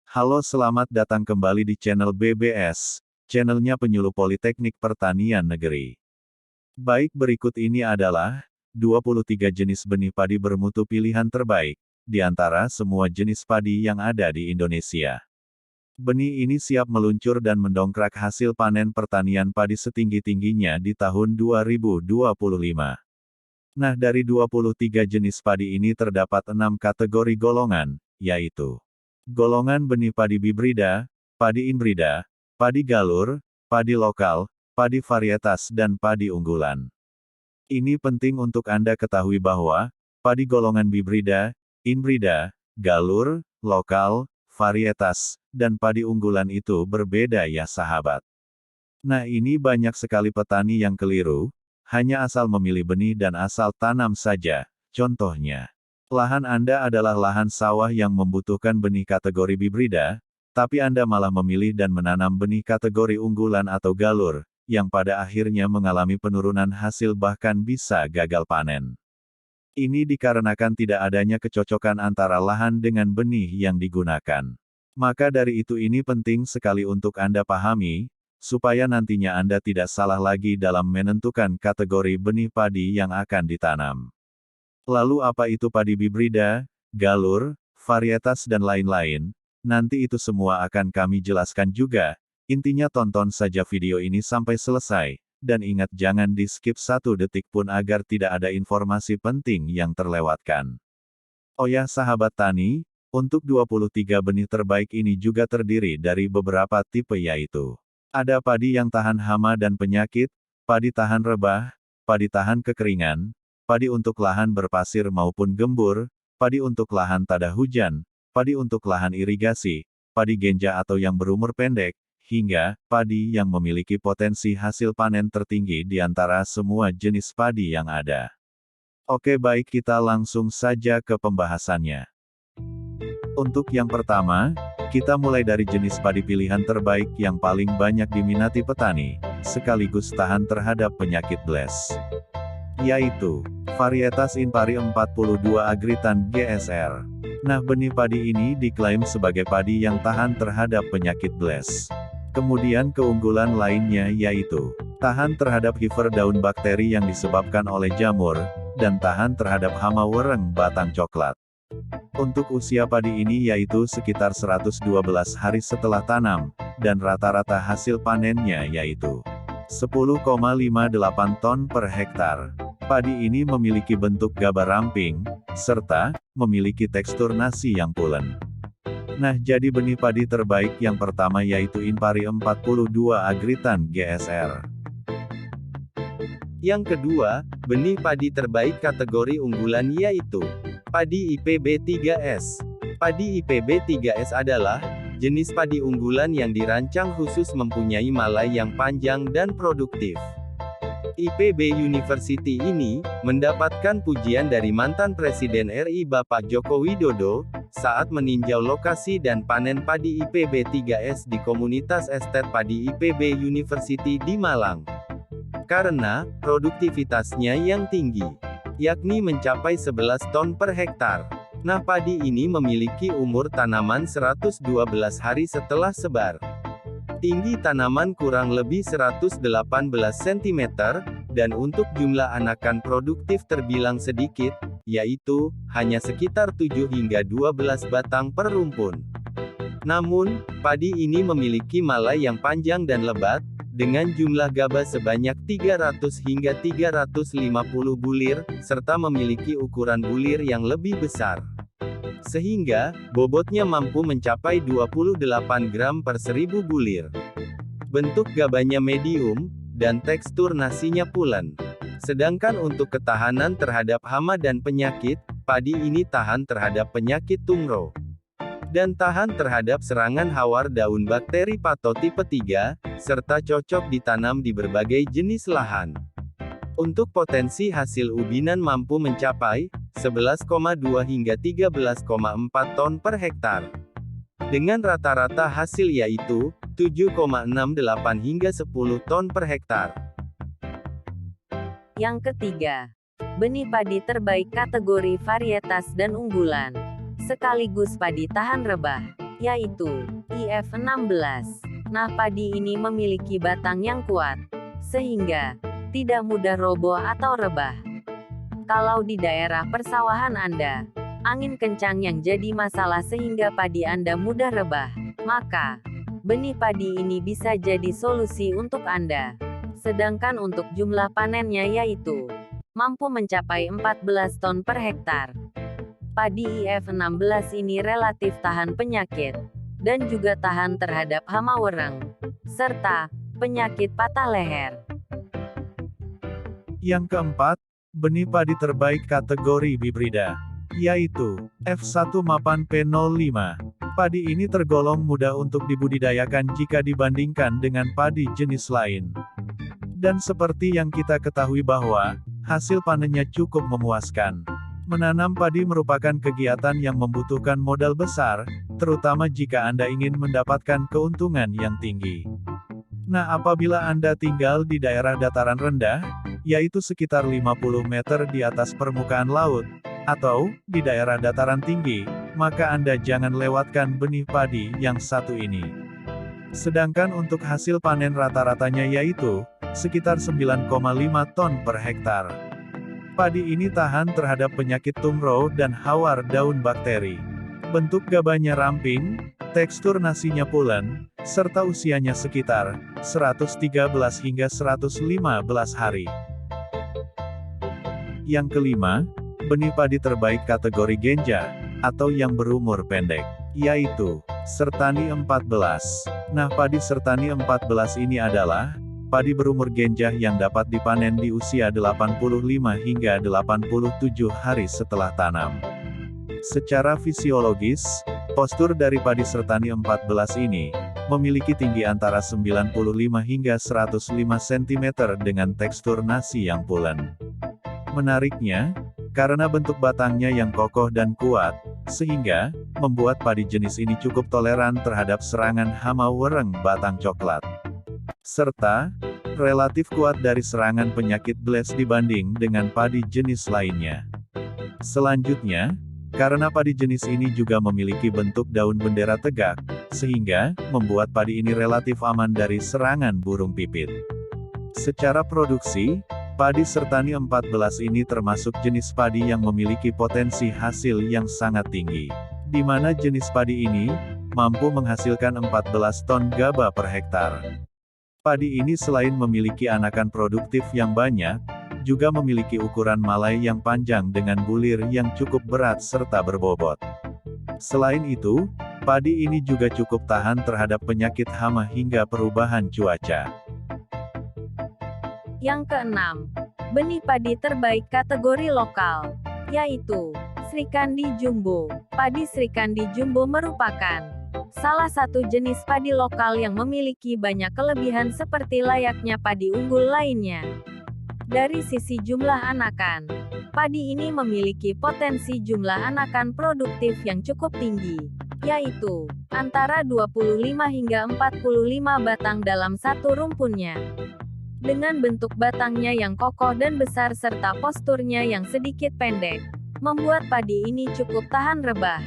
Halo, selamat datang kembali di channel BBS, channelnya penyuluh Politeknik Pertanian Negeri. Baik, berikut ini adalah 23 jenis benih padi bermutu pilihan terbaik di antara semua jenis padi yang ada di Indonesia. Benih ini siap meluncur dan mendongkrak hasil panen pertanian padi setinggi-tingginya di tahun 2025. Nah, dari 23 jenis padi ini terdapat 6 kategori golongan, yaitu golongan benih padi bibrida, padi inbrida, padi galur, padi lokal, padi varietas dan padi unggulan. Ini penting untuk Anda ketahui bahwa, padi golongan bibrida, inbrida, galur, lokal, varietas, dan padi unggulan itu berbeda ya sahabat. Nah, ini banyak sekali petani yang keliru, hanya asal memilih benih dan asal tanam saja. Contohnya, lahan Anda adalah lahan sawah yang membutuhkan benih kategori bibrida, tapi Anda malah memilih dan menanam benih kategori unggulan atau galur, yang pada akhirnya mengalami penurunan hasil bahkan bisa gagal panen. Ini dikarenakan tidak adanya kecocokan antara lahan dengan benih yang digunakan. Maka dari itu ini penting sekali untuk Anda pahami, supaya nantinya Anda tidak salah lagi dalam menentukan kategori benih padi yang akan ditanam. Lalu apa itu padi bibrida, galur, varietas dan lain-lain? Nanti itu semua akan kami jelaskan juga. Intinya tonton saja video ini sampai selesai, dan ingat jangan di skip 1 detik pun agar tidak ada informasi penting yang terlewatkan. Oh ya sahabat tani, untuk 23 benih terbaik ini juga terdiri dari beberapa tipe yaitu ada padi yang tahan hama dan penyakit, padi tahan rebah, padi tahan kekeringan, padi untuk lahan berpasir maupun gembur, padi untuk lahan tada hujan, padi untuk lahan irigasi, padi genja atau yang berumur pendek, hingga padi yang memiliki potensi hasil panen tertinggi di antara semua jenis padi yang ada. Oke, baik, kita langsung saja ke pembahasannya. Untuk yang pertama, kita mulai dari jenis padi pilihan terbaik yang paling banyak diminati petani, sekaligus tahan terhadap penyakit bles, yaitu varietas Inpari 42 Agritan GSR. Nah, benih padi ini diklaim sebagai padi yang tahan terhadap penyakit bles. Kemudian keunggulan lainnya yaitu tahan terhadap hiver daun bakteri yang disebabkan oleh jamur, dan tahan terhadap hama wereng batang coklat. Untuk usia padi ini yaitu sekitar 112 hari setelah tanam, dan rata-rata hasil panennya yaitu 10,58 ton per hektar. Padi ini memiliki bentuk gabah ramping, serta memiliki tekstur nasi yang pulen. Nah, jadi benih padi terbaik yang pertama yaitu Inpari 42 Agritan GSR. Yang kedua, benih padi terbaik kategori unggulan yaitu padi IPB 3S. Padi IPB 3S adalah jenis padi unggulan yang dirancang khusus mempunyai malai yang panjang dan produktif. IPB University ini mendapatkan pujian dari mantan Presiden RI Bapak Joko Widodo saat meninjau lokasi dan panen padi IPB 3S di komunitas Estet Padi IPB University di Malang. Karena produktivitasnya yang tinggi, yakni mencapai 11 ton per hektar. Nah, padi ini memiliki umur tanaman 112 hari setelah sebar. Tinggi tanaman kurang lebih 118 cm, dan untuk jumlah anakan produktif terbilang sedikit, yaitu hanya sekitar 7 hingga 12 batang per rumpun. Namun, padi ini memiliki malai yang panjang dan lebat, dengan jumlah gabah sebanyak 300 hingga 350 bulir, serta memiliki ukuran bulir yang lebih besar. Sehingga, bobotnya mampu mencapai 28 gram per 1000 bulir. Bentuk gabahnya medium, dan tekstur nasinya pulen. Sedangkan untuk ketahanan terhadap hama dan penyakit, padi ini tahan terhadap penyakit tungro, dan tahan terhadap serangan hawar daun bakteri patotipe 3, serta cocok ditanam di berbagai jenis lahan. Untuk potensi hasil ubinan mampu mencapai 11,2 hingga 13,4 ton per hektar. Dengan rata-rata hasil yaitu 7,68 hingga 10 ton per hektar. Yang ketiga, benih padi terbaik kategori varietas dan unggulan, sekaligus padi tahan rebah. yaitu IF16. Nah, padi ini memiliki batang yang kuat, sehingga tidak mudah roboh atau rebah. Kalau di daerah persawahan Anda, angin kencang yang jadi masalah sehingga padi Anda mudah rebah, maka benih padi ini bisa jadi solusi untuk Anda. Sedangkan untuk jumlah panennya yaitu mampu mencapai 14 ton per hektar. Padi IF16 ini relatif tahan penyakit, dan juga tahan terhadap hama wereng, serta penyakit patah leher. Yang keempat, benih padi terbaik kategori hibrida, yaitu F1 Mapan P05. Padi ini tergolong mudah untuk dibudidayakan jika dibandingkan dengan padi jenis lain. Dan seperti yang kita ketahui bahwa, hasil panennya cukup memuaskan. Menanam padi merupakan kegiatan yang membutuhkan modal besar, terutama jika Anda ingin mendapatkan keuntungan yang tinggi. Nah, apabila Anda tinggal di daerah dataran rendah, yaitu sekitar 50 meter di atas permukaan laut, atau di daerah dataran tinggi, maka Anda jangan lewatkan benih padi yang satu ini. Sedangkan untuk hasil panen rata-ratanya yaitu sekitar 9,5 ton per hektar. Padi ini tahan terhadap penyakit tumrow dan hawar daun bakteri. Bentuk gabahnya ramping, tekstur nasinya pulen, serta usianya sekitar 113 hingga 115 hari. Yang kelima, benih padi terbaik kategori Genja, atau yang berumur pendek, yaitu Sertani 14. Nah, padi Sertani 14 ini adalah padi berumur Genja yang dapat dipanen di usia 85 hingga 87 hari setelah tanam. Secara fisiologis, postur dari padi Sertani 14 ini memiliki tinggi antara 95 hingga 105 cm dengan tekstur nasi yang pulen. Menariknya, karena bentuk batangnya yang kokoh dan kuat, sehingga membuat padi jenis ini cukup toleran terhadap serangan hama wereng batang coklat, serta relatif kuat dari serangan penyakit blast dibanding dengan padi jenis lainnya. Selanjutnya, karena padi jenis ini juga memiliki bentuk daun bendera tegak, sehingga membuat padi ini relatif aman dari serangan burung pipit. Secara produksi, padi Sertani 14 ini termasuk jenis padi yang memiliki potensi hasil yang sangat tinggi, di mana jenis padi ini mampu menghasilkan 14 ton gaba per hektar. Padi ini selain memiliki anakan produktif yang banyak, juga memiliki ukuran malai yang panjang dengan bulir yang cukup berat serta berbobot. Selain itu, padi ini juga cukup tahan terhadap penyakit hama hingga perubahan cuaca. Yang keenam, benih padi terbaik kategori lokal, yaitu Srikandi Jumbo. Padi Srikandi Jumbo merupakan salah satu jenis padi lokal yang memiliki banyak kelebihan seperti layaknya padi unggul lainnya. Dari sisi jumlah anakan, padi ini memiliki potensi jumlah anakan produktif yang cukup tinggi, yaitu antara 25 hingga 45 batang dalam satu rumpunnya. Dengan bentuk batangnya yang kokoh dan besar serta posturnya yang sedikit pendek, membuat padi ini cukup tahan rebah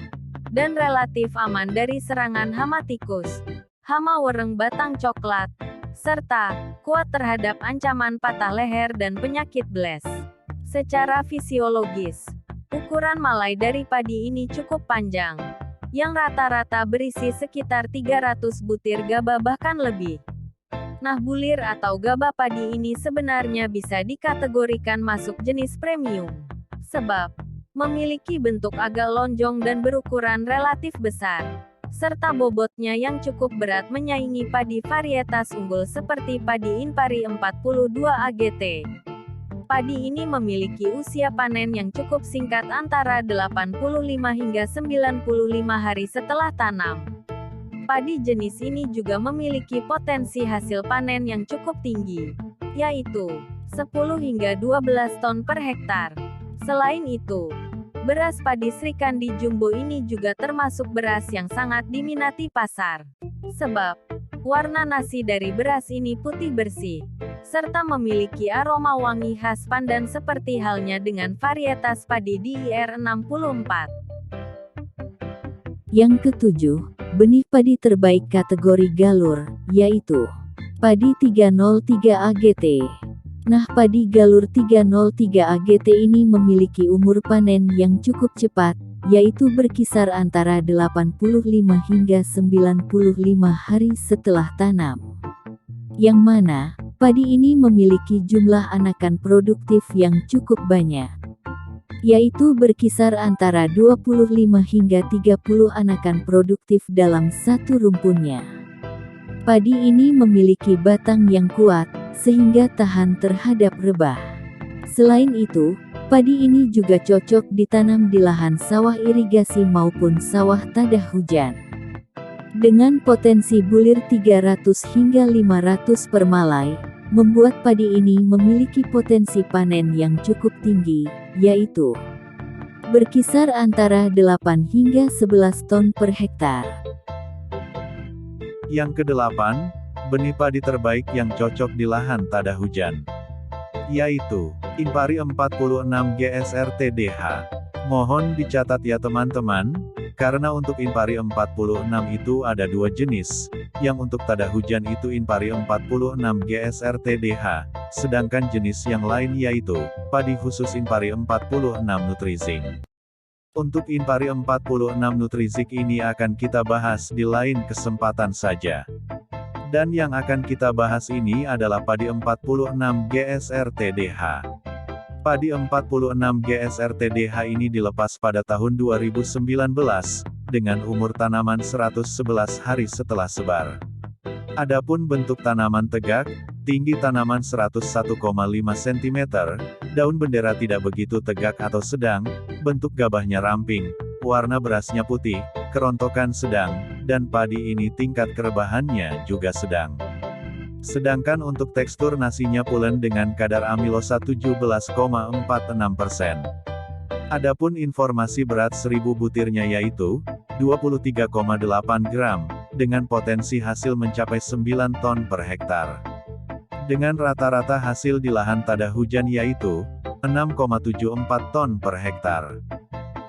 dan relatif aman dari serangan hama tikus, hama wereng batang coklat, serta kuat terhadap ancaman patah leher dan penyakit blast. Secara fisiologis, ukuran malai dari padi ini cukup panjang, yang rata-rata berisi sekitar 300 butir gaba bahkan lebih. Nah, bulir atau gaba padi ini sebenarnya bisa dikategorikan masuk jenis premium, sebab memiliki bentuk agak lonjong dan berukuran relatif besar, serta bobotnya yang cukup berat menyaingi padi varietas unggul seperti padi Inpari 42 AGT. Padi ini memiliki usia panen yang cukup singkat antara 85 hingga 95 hari setelah tanam. Padi jenis ini juga memiliki potensi hasil panen yang cukup tinggi, yaitu 10 hingga 12 ton per hektar. Selain itu, beras padi Srikandi Jumbo ini juga termasuk beras yang sangat diminati pasar. Sebab, warna nasi dari beras ini putih bersih, serta memiliki aroma wangi khas pandan seperti halnya dengan varietas padi DIR 64. Yang ketujuh, benih padi terbaik kategori galur, yaitu padi 303 AGT. Nah, padi galur 303 AGT ini memiliki umur panen yang cukup cepat, yaitu berkisar antara 85 hingga 95 hari setelah tanam. Yang mana, padi ini memiliki jumlah anakan produktif yang cukup banyak, yaitu berkisar antara 25 hingga 30 anakan produktif dalam satu rumpunnya. Padi ini memiliki batang yang kuat, sehingga tahan terhadap rebah. Selain itu, padi ini juga cocok ditanam di lahan sawah irigasi maupun sawah tada hujan. Dengan potensi bulir 300 hingga 500 per malai, membuat padi ini memiliki potensi panen yang cukup tinggi, yaitu berkisar antara 8 hingga 11 ton per hektar. Yang kedelapan, benih padi terbaik yang cocok di lahan tada hujan, yaitu Impari 46 GSRT-DH. Mohon dicatat ya teman-teman, karena untuk Impari 46 itu ada dua jenis, yang untuk tada hujan itu Impari 46 GSRT-DH, sedangkan jenis yang lain yaitu padi khusus Impari 46 Nutrizik. Untuk Impari 46 Nutrizik ini akan kita bahas di lain kesempatan saja. Dan yang akan kita bahas ini adalah padi 46 GSRT-DH. Padi 46 GSRT-DH ini dilepas pada tahun 2019, dengan umur tanaman 111 hari setelah sebar. Adapun bentuk tanaman tegak, tinggi tanaman 101,5 cm, daun bendera tidak begitu tegak atau sedang, bentuk gabahnya ramping, warna berasnya putih, kerontokan sedang, dan padi ini tingkat kerebahannya juga sedang. Sedangkan untuk tekstur nasinya pulen dengan kadar amilosa 17,46%. Adapun informasi berat 1000 butirnya yaitu 23,8 gram, dengan potensi hasil mencapai 9 ton per hektar. Dengan rata-rata hasil di lahan tada hujan yaitu 6,74 ton per hektar.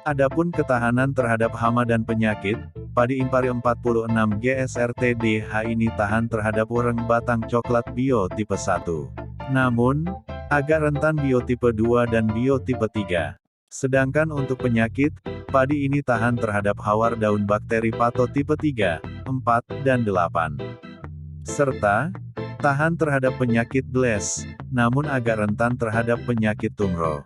Adapun ketahanan terhadap hama dan penyakit, padi Impari 46 GSRT-DH ini tahan terhadap wereng batang coklat biotipe 1. Namun, agak rentan biotipe 2 dan biotipe 3. Sedangkan untuk penyakit, padi ini tahan terhadap hawar daun bakteri patotipe 3, 4, dan 8. Serta, tahan terhadap penyakit bles, namun agak rentan terhadap penyakit tumro.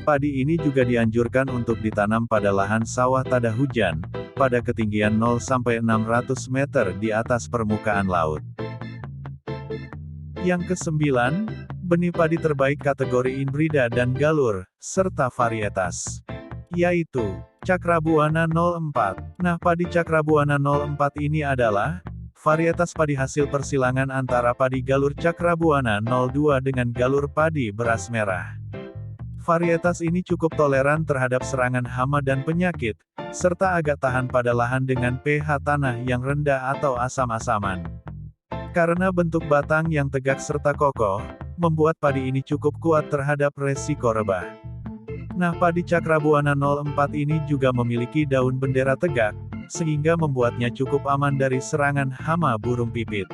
Padi ini juga dianjurkan untuk ditanam pada lahan sawah tada hujan, pada ketinggian 0-600 meter di atas permukaan laut. Yang kesembilan, benih padi terbaik kategori inbrida dan galur, serta varietas, yaitu Cakrabuana 04. Nah, padi Cakrabuana 04 ini adalah varietas padi hasil persilangan antara padi galur Cakrabuana 02 dengan galur padi beras merah. Varietas ini cukup toleran terhadap serangan hama dan penyakit, serta agak tahan pada lahan dengan pH tanah yang rendah atau asam-asaman. Karena bentuk batang yang tegak serta kokoh, membuat padi ini cukup kuat terhadap resiko rebah. Nah, padi Cakrabuana 04 ini juga memiliki daun bendera tegak, sehingga membuatnya cukup aman dari serangan hama burung pipit.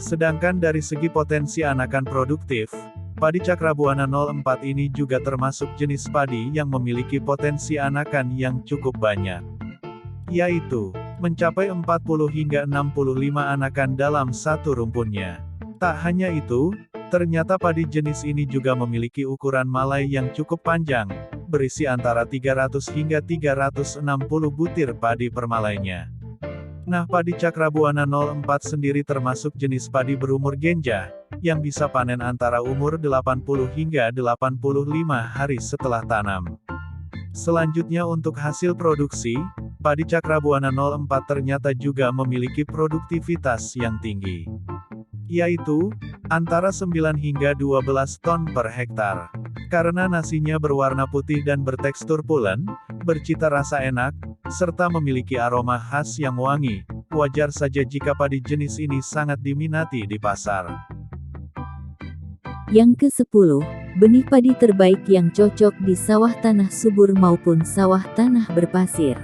Sedangkan dari segi potensi anakan produktif, padi Cakrabuana 04 ini juga termasuk jenis padi yang memiliki potensi anakan yang cukup banyak, yaitu mencapai 40 hingga 65 anakan dalam satu rumpunnya. Tak hanya itu, ternyata padi jenis ini juga memiliki ukuran malai yang cukup panjang, berisi antara 300 hingga 360 butir padi per malainya. Nah, padi Cakrabuana 04 sendiri termasuk jenis padi berumur genjah, yang bisa panen antara umur 80 hingga 85 hari setelah tanam. Selanjutnya untuk hasil produksi, padi Cakrabuana 04 ternyata juga memiliki produktivitas yang tinggi, yaitu antara 9 hingga 12 ton per hektar. Karena nasinya berwarna putih dan bertekstur pulen, bercita rasa enak, serta memiliki aroma khas yang wangi, wajar saja jika padi jenis ini sangat diminati di pasar. Yang ke-10, benih padi terbaik yang cocok di sawah tanah subur maupun sawah tanah berpasir,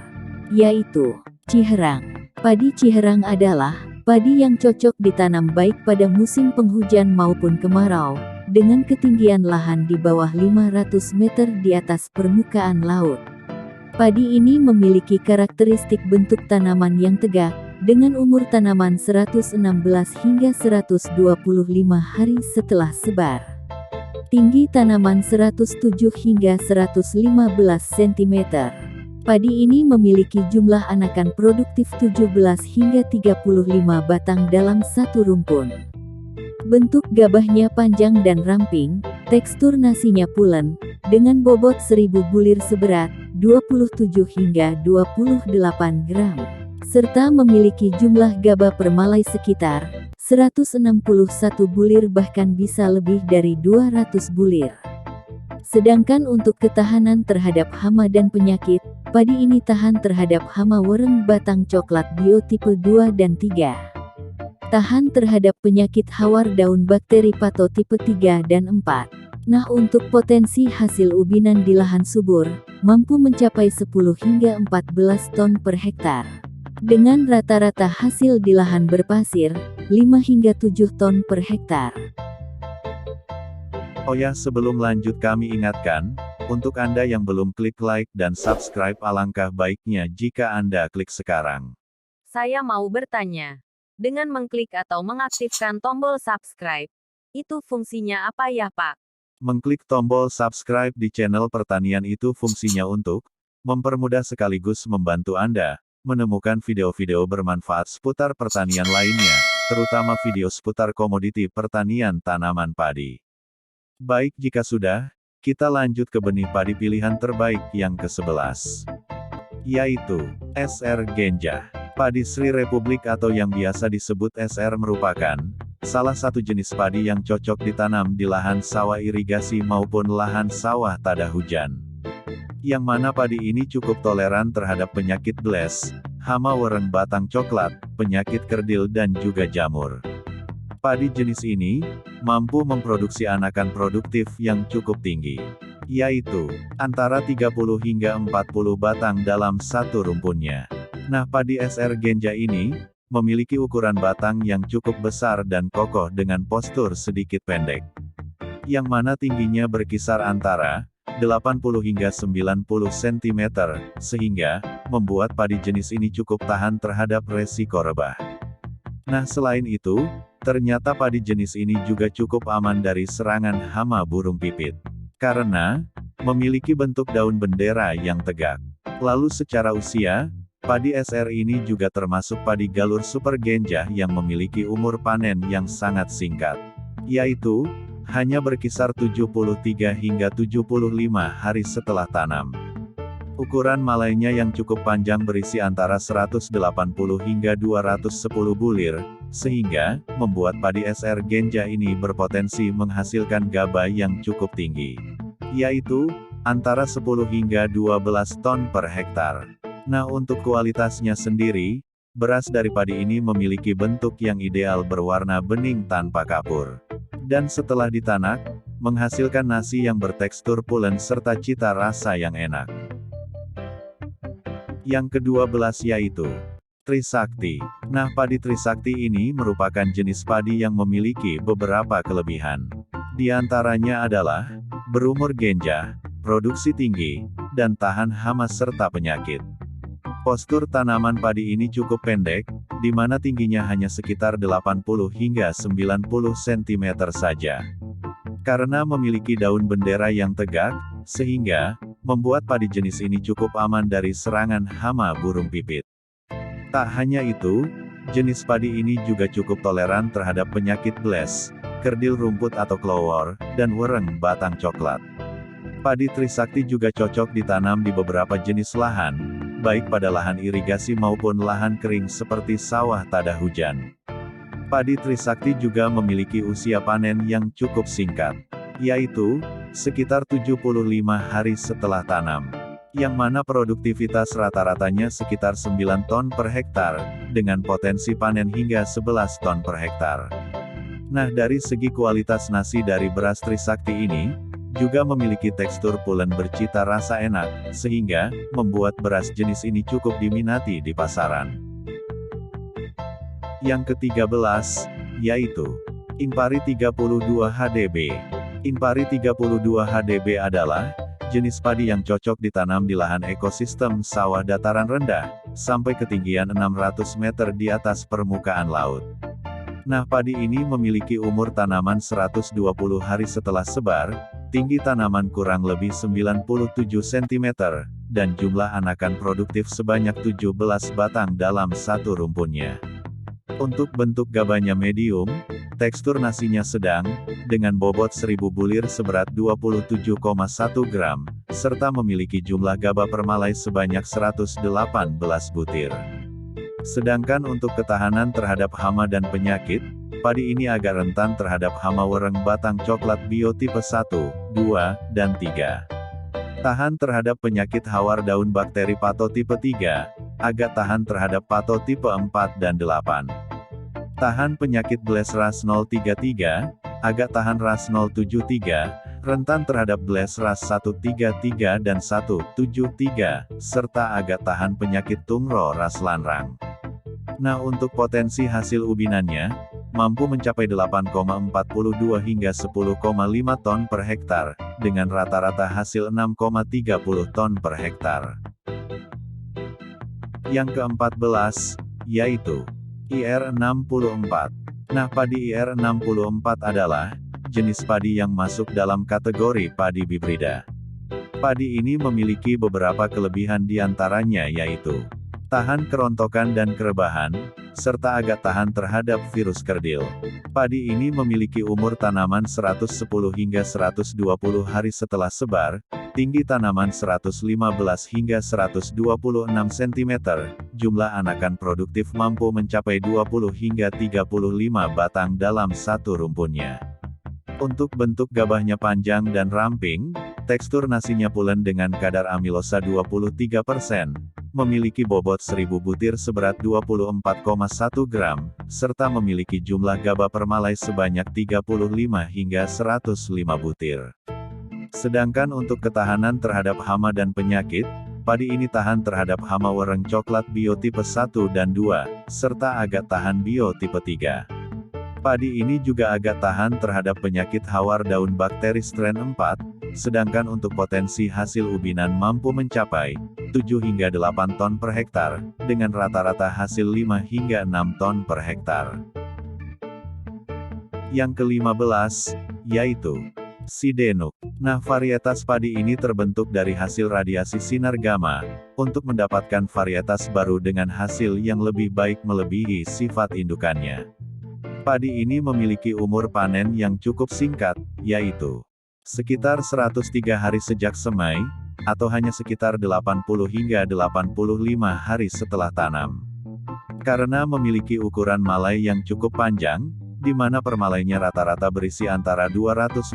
yaitu Ciherang. Padi Ciherang adalah padi yang cocok ditanam baik pada musim penghujan maupun kemarau, dengan ketinggian lahan di bawah 500 meter di atas permukaan laut. Padi ini memiliki karakteristik bentuk tanaman yang tegak, dengan umur tanaman 116 hingga 125 hari setelah sebar. Tinggi tanaman 107 hingga 115 cm. Padi ini memiliki jumlah anakan produktif 17 hingga 35 batang dalam satu rumpun. Bentuk gabahnya panjang dan ramping, tekstur nasinya pulen, dengan bobot 1000 bulir seberat 27 hingga 28 gram, serta memiliki jumlah gabah per malai sekitar 161 bulir bahkan bisa lebih dari 200 bulir. Sedangkan untuk ketahanan terhadap hama dan penyakit, padi ini tahan terhadap hama wereng batang coklat biotipe 2 dan 3. Tahan terhadap penyakit hawar daun bakteri pato tipe 3 dan 4. Nah, untuk potensi hasil ubinan di lahan subur, mampu mencapai 10 hingga 14 ton per hektar. Dengan rata-rata hasil di lahan berpasir, 5 hingga 7 ton per hektar. Oh ya, sebelum lanjut kami ingatkan, untuk Anda yang belum klik like dan subscribe alangkah baiknya jika Anda klik sekarang. Saya mau bertanya, dengan mengklik atau mengaktifkan tombol subscribe, itu fungsinya apa ya Pak? Mengklik tombol subscribe di channel pertanian itu fungsinya untuk mempermudah sekaligus membantu Anda menemukan video-video bermanfaat seputar pertanian lainnya, terutama video seputar komoditi pertanian tanaman padi. Baik, jika sudah, kita lanjut ke benih padi pilihan terbaik yang ke-11, yaitu SR Genja. Padi Sri Republik atau yang biasa disebut SR merupakan salah satu jenis padi yang cocok ditanam di lahan sawah irigasi maupun lahan sawah tada hujan. Yang mana padi ini cukup toleran terhadap penyakit bles, hama wereng batang coklat, penyakit kerdil dan juga jamur. Padi jenis ini mampu memproduksi anakan produktif yang cukup tinggi, yaitu antara 30 hingga 40 batang dalam satu rumpunnya. Nah, padi SR Genja ini memiliki ukuran batang yang cukup besar dan kokoh dengan postur sedikit pendek, yang mana tingginya berkisar antara 80 hingga 90 cm, sehingga membuat padi jenis ini cukup tahan terhadap resiko rebah. Nah, selain itu, ternyata padi jenis ini juga cukup aman dari serangan hama burung pipit, karena memiliki bentuk daun bendera yang tegak. Lalu secara usia, padi SR ini juga termasuk padi galur Super Genja yang memiliki umur panen yang sangat singkat, yaitu hanya berkisar 73 hingga 75 hari setelah tanam. Ukuran malainya yang cukup panjang berisi antara 180 hingga 210 bulir, sehingga membuat padi SR Genja ini berpotensi menghasilkan gabah yang cukup tinggi, yaitu antara 10 hingga 12 ton per hektar. Nah, untuk kualitasnya sendiri, beras dari padi ini memiliki bentuk yang ideal berwarna bening tanpa kapur. Dan setelah ditanak, menghasilkan nasi yang bertekstur pulen serta cita rasa yang enak. Yang ke-12 yaitu Trisakti. Nah, padi Trisakti ini merupakan jenis padi yang memiliki beberapa kelebihan. Di antaranya adalah berumur genja, produksi tinggi, dan tahan hama serta penyakit. Postur tanaman padi ini cukup pendek, di mana tingginya hanya sekitar 80 hingga 90 cm saja. Karena memiliki daun bendera yang tegak, sehingga membuat padi jenis ini cukup aman dari serangan hama burung pipit. Tak hanya itu, jenis padi ini juga cukup toleran terhadap penyakit bles, kerdil rumput atau clover, dan wereng batang coklat. Padi Trisakti juga cocok ditanam di beberapa jenis lahan, baik pada lahan irigasi maupun lahan kering seperti sawah tada hujan. Padi Trisakti juga memiliki usia panen yang cukup singkat, yaitu sekitar 75 hari setelah tanam, yang mana produktivitas rata-ratanya sekitar 9 ton per hektar, dengan potensi panen hingga 11 ton per hektar. Nah, dari segi kualitas nasi dari beras Trisakti ini, juga memiliki tekstur pulen bercita rasa enak, sehingga membuat beras jenis ini cukup diminati di pasaran. Yang ke-13, yaitu Inpari 32 HDB. Inpari 32 HDB adalah jenis padi yang cocok ditanam di lahan ekosistem sawah dataran rendah, sampai ketinggian 600 meter di atas permukaan laut. Nah, padi ini memiliki umur tanaman 120 hari setelah sebar, tinggi tanaman kurang lebih 97 cm, dan jumlah anakan produktif sebanyak 17 batang dalam satu rumpunnya. Untuk bentuk gabahnya medium, tekstur nasinya sedang, dengan bobot 1000 bulir seberat 27,1 gram, serta memiliki jumlah gabah permalai sebanyak 118 butir. Sedangkan untuk ketahanan terhadap hama dan penyakit, padi ini agak rentan terhadap hama wereng batang coklat biotipe 1, 2, dan 3. Tahan terhadap penyakit hawar daun bakteri pato tipe 3, agak tahan terhadap pato tipe 4 dan 8. Tahan penyakit Blast ras 033, agak tahan ras 073, rentan terhadap Blast ras 133 dan 173, serta agak tahan penyakit tungro ras lanrang. Nah, untuk potensi hasil ubinannya, mampu mencapai 8,42 hingga 10,5 ton per hektar, dengan rata-rata hasil 6,30 ton per hektar. Yang ke-14, yaitu IR64. Nah, padi IR64 adalah jenis padi yang masuk dalam kategori padi hibrida. Padi ini memiliki beberapa kelebihan diantaranya yaitu tahan kerontokan dan kerebahan, serta agak tahan terhadap virus kerdil. Padi ini memiliki umur tanaman 110 hingga 120 hari setelah sebar, tinggi tanaman 115 hingga 126 cm, jumlah anakan produktif mampu mencapai 20 hingga 35 batang dalam satu rumpunnya. Untuk bentuk gabahnya panjang dan ramping, tekstur nasinya pulen dengan kadar amilosa 23%, memiliki bobot 1000 butir seberat 24,1 gram, serta memiliki jumlah gabah permalai sebanyak 35 hingga 105 butir. Sedangkan untuk ketahanan terhadap hama dan penyakit, padi ini tahan terhadap hama wereng coklat biotipe 1 dan 2, serta agak tahan biotipe 3. Padi ini juga agak tahan terhadap penyakit hawar daun bakteri strain 4, sedangkan untuk potensi hasil ubinan mampu mencapai 7 hingga 8 ton per hektar, dengan rata-rata hasil 5 hingga 6 ton per hektar. Yang ke-15, yaitu Sidenuk. Nah, varietas padi ini terbentuk dari hasil radiasi sinar gamma, untuk mendapatkan varietas baru dengan hasil yang lebih baik melebihi sifat indukannya. Padi ini memiliki umur panen yang cukup singkat, yaitu sekitar 103 hari sejak semai, atau hanya sekitar 80 hingga 85 hari setelah tanam. Karena memiliki ukuran malai yang cukup panjang, di mana permalainya rata-rata berisi antara 250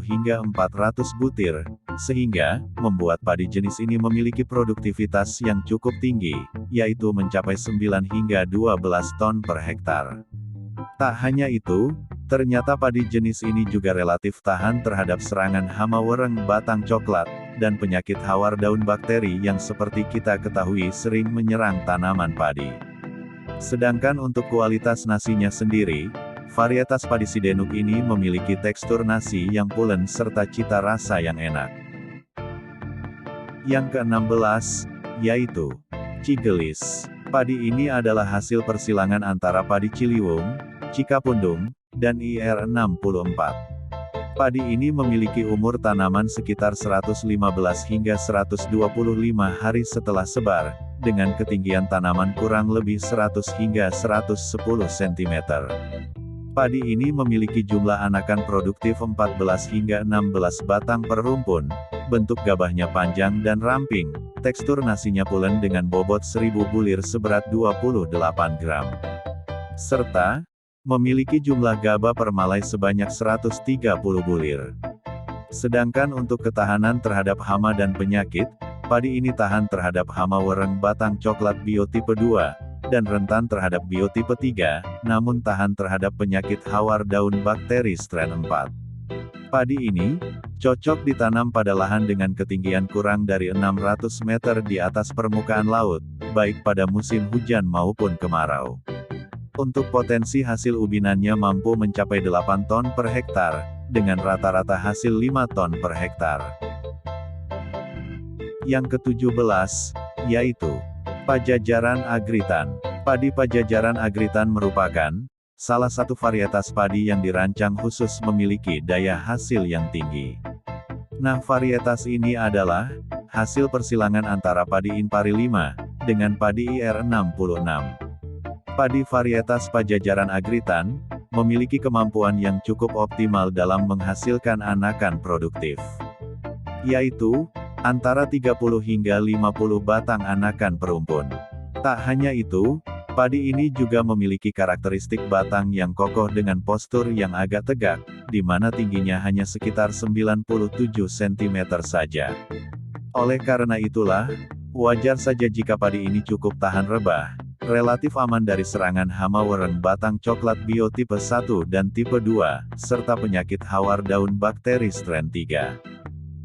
hingga 400 butir, sehingga membuat padi jenis ini memiliki produktivitas yang cukup tinggi, yaitu mencapai 9 hingga 12 ton per hektar. Tak hanya itu, ternyata padi jenis ini juga relatif tahan terhadap serangan hama wereng batang coklat, dan penyakit hawar daun bakteri yang seperti kita ketahui sering menyerang tanaman padi. Sedangkan untuk kualitas nasinya sendiri, varietas padi Sidenuk ini memiliki tekstur nasi yang pulen serta cita rasa yang enak. Yang ke-16, yaitu Cigelis. Padi ini adalah hasil persilangan antara padi Ciliwung, Cikapundung, dan IR64. Padi ini memiliki umur tanaman sekitar 115 hingga 125 hari setelah sebar, dengan ketinggian tanaman kurang lebih 100 hingga 110 cm. Padi ini memiliki jumlah anakan produktif 14 hingga 16 batang per rumpun, bentuk gabahnya panjang dan ramping, tekstur nasinya pulen dengan bobot 1000 bulir seberat 28 gram. Serta memiliki jumlah gabah permalai sebanyak 130 bulir. Sedangkan untuk ketahanan terhadap hama dan penyakit, padi ini tahan terhadap hama wereng batang coklat biotipe 2, dan rentan terhadap biotipe 3, namun tahan terhadap penyakit hawar daun bakteri strain 4. Padi ini cocok ditanam pada lahan dengan ketinggian kurang dari 600 meter di atas permukaan laut, baik pada musim hujan maupun kemarau. Untuk potensi hasil ubinannya mampu mencapai 8 ton per hektar, dengan rata-rata hasil 5 ton per hektar. Yang ke-17, yaitu Pajajaran Agritan. Padi Pajajaran Agritan merupakan salah satu varietas padi yang dirancang khusus memiliki daya hasil yang tinggi. Nah, varietas ini adalah hasil persilangan antara padi Inpari 5 dengan padi IR66. Padi varietas Pajajaran Agritan memiliki kemampuan yang cukup optimal dalam menghasilkan anakan produktif, yaitu antara 30 hingga 50 batang anakan perumpun. Tak hanya itu, padi ini juga memiliki karakteristik batang yang kokoh dengan postur yang agak tegak, di mana tingginya hanya sekitar 97 cm saja. Oleh karena itulah, wajar saja jika padi ini cukup tahan rebah, relatif aman dari serangan hama wereng batang coklat biotipe 1 dan tipe 2, serta penyakit hawar daun bakteri strain 3.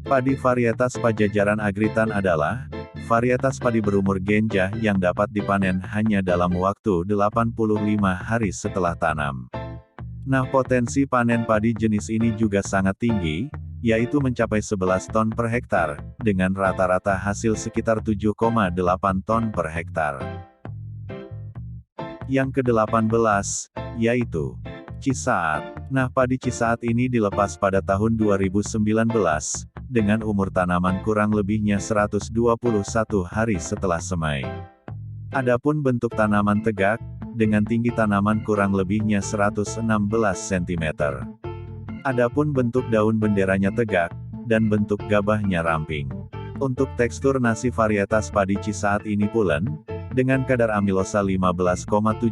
Padi varietas Pajajaran Agritan adalah varietas padi berumur genjah yang dapat dipanen hanya dalam waktu 85 hari setelah tanam. Nah, potensi panen padi jenis ini juga sangat tinggi, yaitu mencapai 11 ton per hektar, dengan rata-rata hasil sekitar 7,8 ton per hektar. Yang ke-18, yaitu Cisaat. Nah, padi Cisaat ini dilepas pada tahun 2019, dengan umur tanaman kurang lebihnya 121 hari setelah semai. Adapun bentuk tanaman tegak, dengan tinggi tanaman kurang lebihnya 116 cm. Adapun bentuk daun benderanya tegak, dan bentuk gabahnya ramping. Untuk tekstur nasi varietas padi Cisaat ini pulen, dengan kadar amilosa 15,73%,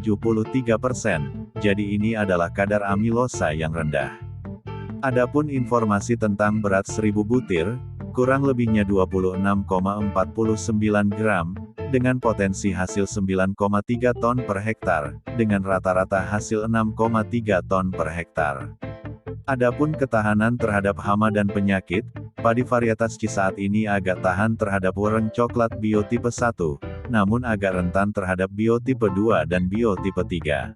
jadi ini adalah kadar amilosa yang rendah. Adapun informasi tentang berat 1000 butir, kurang lebihnya 26,49 gram, dengan potensi hasil 9,3 ton per hektar, dengan rata-rata hasil 6,3 ton per hektar. Adapun ketahanan terhadap hama dan penyakit, padi varietas Cisaat ini agak tahan terhadap wereng coklat biotipe 1, namun agak rentan terhadap biotipe 2 dan biotipe 3.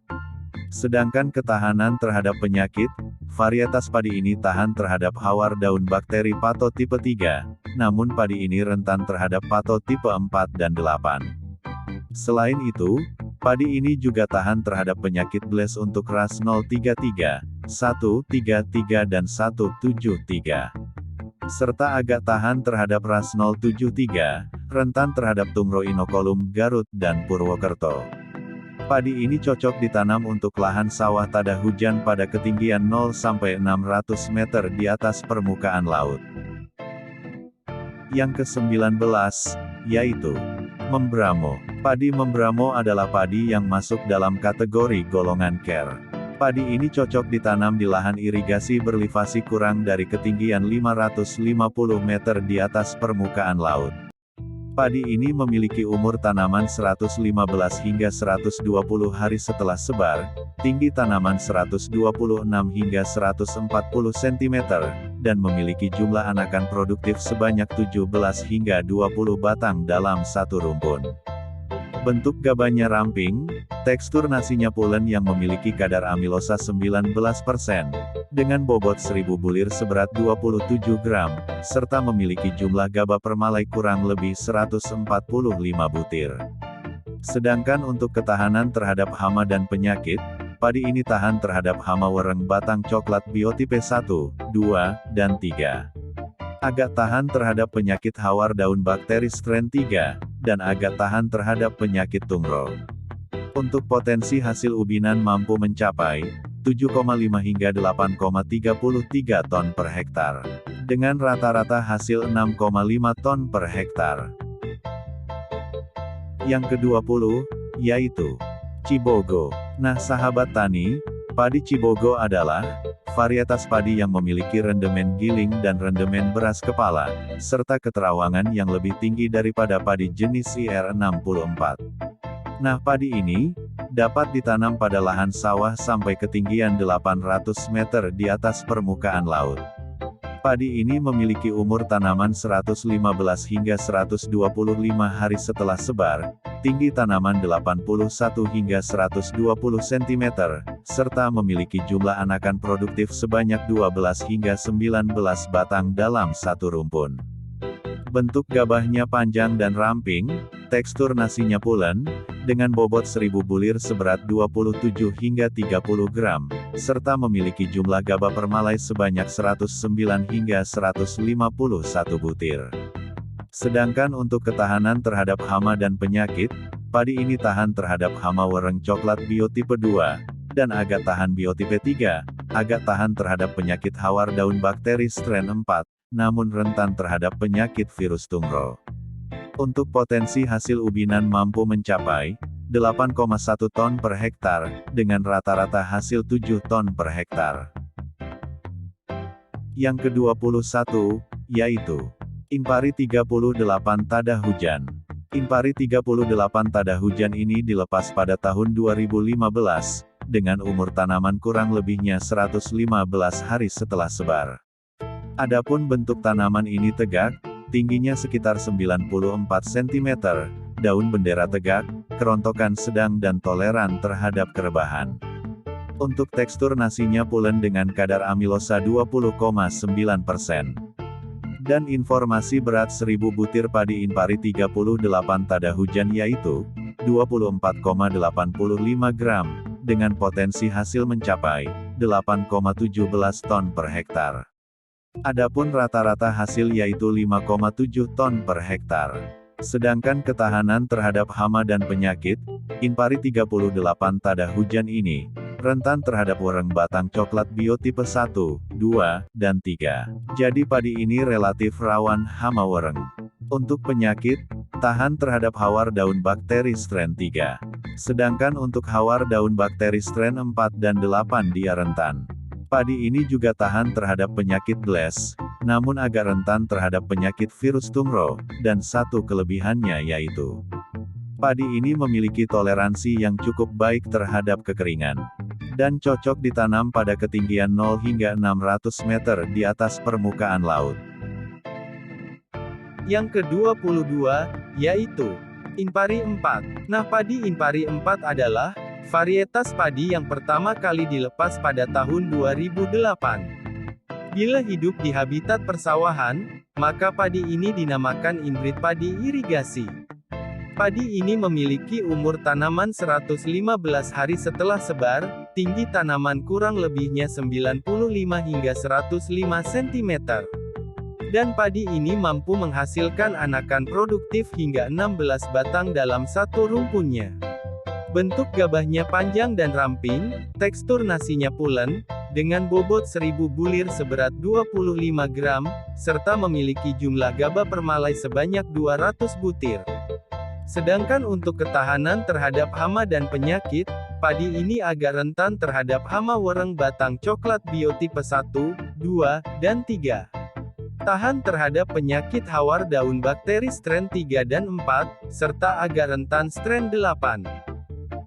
Sedangkan ketahanan terhadap penyakit, varietas padi ini tahan terhadap hawar daun bakteri pato tipe 3, namun padi ini rentan terhadap pato tipe 4 dan 8. Selain itu, padi ini juga tahan terhadap penyakit bles untuk ras 033, 133 dan 173. Serta agak tahan terhadap ras 073, rentan terhadap tungro inokulum Garut dan Purwokerto. Padi ini cocok ditanam untuk lahan sawah tada hujan pada ketinggian 0-600 meter di atas permukaan laut. Yang ke-19, yaitu Membramo. Padi Membramo adalah padi yang masuk dalam kategori golongan care. Padi ini cocok ditanam di lahan irigasi berlivasi kurang dari ketinggian 550 meter di atas permukaan laut. Padi ini memiliki umur tanaman 115 hingga 120 hari setelah sebar, tinggi tanaman 126 hingga 140 cm, dan memiliki jumlah anakan produktif sebanyak 17 hingga 20 batang dalam satu rumpun. Bentuk gabahnya ramping, tekstur nasinya pulen yang memiliki kadar amilosa 19%, dengan bobot 1000 bulir seberat 27 gram, serta memiliki jumlah gabah permalai kurang lebih 145 butir. Sedangkan untuk ketahanan terhadap hama dan penyakit, padi ini tahan terhadap hama wereng batang coklat biotipe 1, 2, dan 3. Agak tahan terhadap penyakit hawar daun bakteri strain 3, dan agak tahan terhadap penyakit tungro. Untuk potensi hasil ubinan mampu mencapai 7,5 hingga 8,33 ton per hektar, dengan rata-rata hasil 6,5 ton per hektar. Yang ke-20, yaitu Cibogo. Nah, sahabat tani, padi Cibogo adalah varietas padi yang memiliki rendemen giling dan rendemen beras kepala, serta keterawangan yang lebih tinggi daripada padi jenis IR64. Nah, padi ini dapat ditanam pada lahan sawah sampai ketinggian 800 meter di atas permukaan laut. Padi ini memiliki umur tanaman 115 hingga 125 hari setelah sebar, tinggi tanaman 81 hingga 120 cm, serta memiliki jumlah anakan produktif sebanyak 12 hingga 19 batang dalam satu rumpun. Bentuk gabahnya panjang dan ramping, tekstur nasinya pulen, dengan bobot 1000 bulir seberat 27 hingga 30 gram, serta memiliki jumlah gabah permalai sebanyak 109 hingga 151 butir. Sedangkan untuk ketahanan terhadap hama dan penyakit, padi ini tahan terhadap hama wereng coklat biotipe 2, dan agak tahan biotipe 3, agak tahan terhadap penyakit hawar daun bakteri strain 4, namun rentan terhadap penyakit virus tungro. Untuk potensi hasil ubinan mampu mencapai 8,1 ton per hektar, dengan rata-rata hasil 7 ton per hektar. Yang ke-21, yaitu Impari 38 Tada Hujan. Impari 38 Tada Hujan ini dilepas pada tahun 2015, dengan umur tanaman kurang lebihnya 115 hari setelah sebar. Adapun bentuk tanaman ini tegak, tingginya sekitar 94 cm, daun bendera tegak, kerontokan sedang dan toleran terhadap kerebahan. Untuk tekstur nasinya pulen dengan kadar amilosa 20,9%. Dan informasi berat 1000 butir padi Impari 38 Tada Hujan yaitu 24,85 gram, dengan potensi hasil mencapai 8,17 ton per hektar. Adapun rata-rata hasil yaitu 5,7 ton per hektar. Sedangkan ketahanan terhadap hama dan penyakit, Impari 38 Tada Hujan ini, rentan terhadap wereng batang coklat biotipe 1, 2, dan 3. Jadi padi ini relatif rawan hama wereng. Untuk penyakit, tahan terhadap hawar daun bakteri strain 3. Sedangkan untuk hawar daun bakteri strain 4 dan 8 dia rentan. Padi ini juga tahan terhadap penyakit blast, namun agak rentan terhadap penyakit virus tungro, dan satu kelebihannya yaitu padi ini memiliki toleransi yang cukup baik terhadap kekeringan, dan cocok ditanam pada ketinggian 0 hingga 600 meter di atas permukaan laut. Yang ke-22, yaitu Impari 4. Nah, padi Impari 4 adalah varietas padi yang pertama kali dilepas pada tahun 2008. Bila hidup di habitat persawahan, maka padi ini dinamakan inbreed padi irigasi. Padi ini memiliki umur tanaman 115 hari setelah sebar, tinggi tanaman kurang lebihnya 95 hingga 105 cm. Dan padi ini mampu menghasilkan anakan produktif hingga 16 batang dalam satu rumpunnya. Bentuk gabahnya panjang dan ramping, tekstur nasinya pulen, dengan bobot 1000 bulir seberat 25 gram, serta memiliki jumlah gabah permalai sebanyak 200 butir. Sedangkan untuk ketahanan terhadap hama dan penyakit, padi ini agak rentan terhadap hama wereng batang coklat biotipe 1, 2, dan 3. Tahan terhadap penyakit hawar daun bakteri strain 3 dan 4, serta agak rentan strain 8.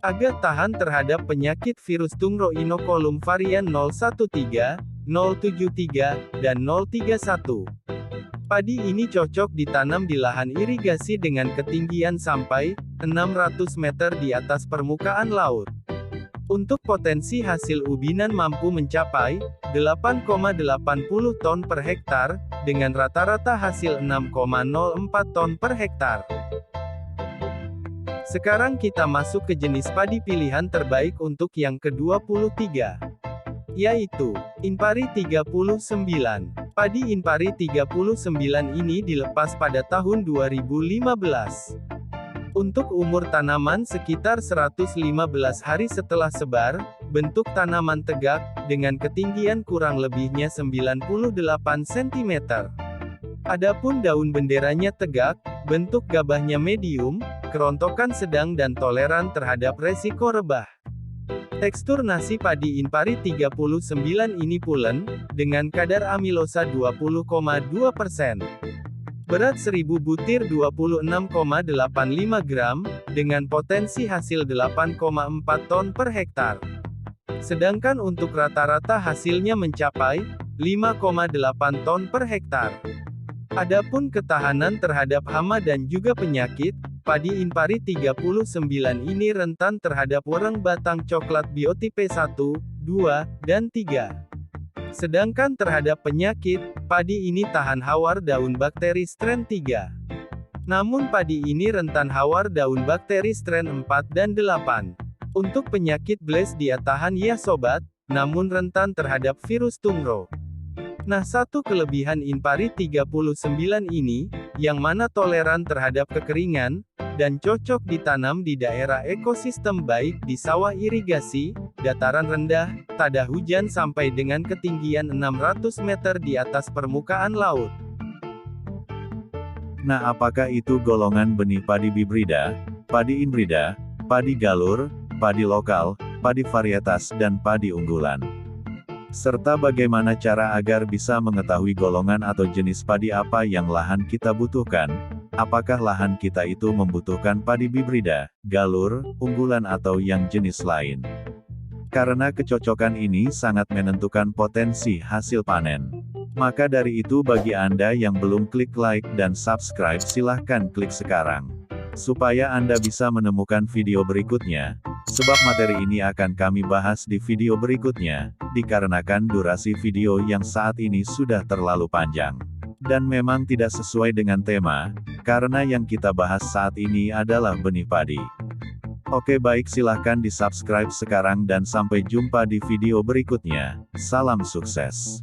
Agak tahan terhadap penyakit virus tungro inoculum varian 013, 073, dan 031. Padi ini cocok ditanam di lahan irigasi dengan ketinggian sampai 600 meter di atas permukaan laut. Untuk potensi hasil ubinan mampu mencapai 8,80 ton per hektar, dengan rata-rata hasil 6,04 ton per hektar. Sekarang kita masuk ke jenis padi pilihan terbaik untuk yang ke-23, yaitu Impari 39. Padi Impari 39 ini dilepas pada tahun 2015. Untuk umur tanaman sekitar 115 hari setelah sebar, bentuk tanaman tegak, dengan ketinggian kurang lebihnya 98 cm. Adapun daun benderanya tegak, bentuk gabahnya medium, kerontokan sedang dan toleran terhadap resiko rebah. Tekstur nasi padi Impari 39 ini pulen, dengan kadar amilosa 20,2%. Berat 1000 butir 26,85 gram, dengan potensi hasil 8,4 ton per hektar. Sedangkan untuk rata-rata hasilnya mencapai 5,8 ton per hektar. Adapun ketahanan terhadap hama dan juga penyakit, Padi Inpari 39 ini rentan terhadap wereng batang coklat biotipe 1, 2, dan 3. Sedangkan terhadap penyakit, padi ini tahan hawar daun bakteri strain 3. Namun padi ini rentan hawar daun bakteri strain 4 dan 8. Untuk penyakit Blaze dia tahan ya sobat, namun rentan terhadap virus tungro. Nah, satu kelebihan Inpari 39 ini, yang mana toleran terhadap kekeringan, dan cocok ditanam di daerah ekosistem baik di sawah irigasi, dataran rendah, tada hujan sampai dengan ketinggian 600 meter di atas permukaan laut. Nah, apakah itu golongan benih padi bibrida, padi inbrida, padi galur, padi lokal, padi varietas dan padi unggulan? Serta bagaimana cara agar bisa mengetahui golongan atau jenis padi apa yang lahan kita butuhkan? Apakah lahan kita itu membutuhkan padi bibrida, galur, unggulan atau yang jenis lain? Karena kecocokan ini sangat menentukan potensi hasil panen. Maka dari itu bagi Anda yang belum klik like dan subscribe silahkan klik sekarang. Supaya Anda bisa menemukan video berikutnya, sebab materi ini akan kami bahas di video berikutnya, dikarenakan durasi video yang saat ini sudah terlalu panjang. Dan memang tidak sesuai dengan tema, karena yang kita bahas saat ini adalah benih padi. Oke baik silahkan di subscribe sekarang dan sampai jumpa di video berikutnya. Salam sukses.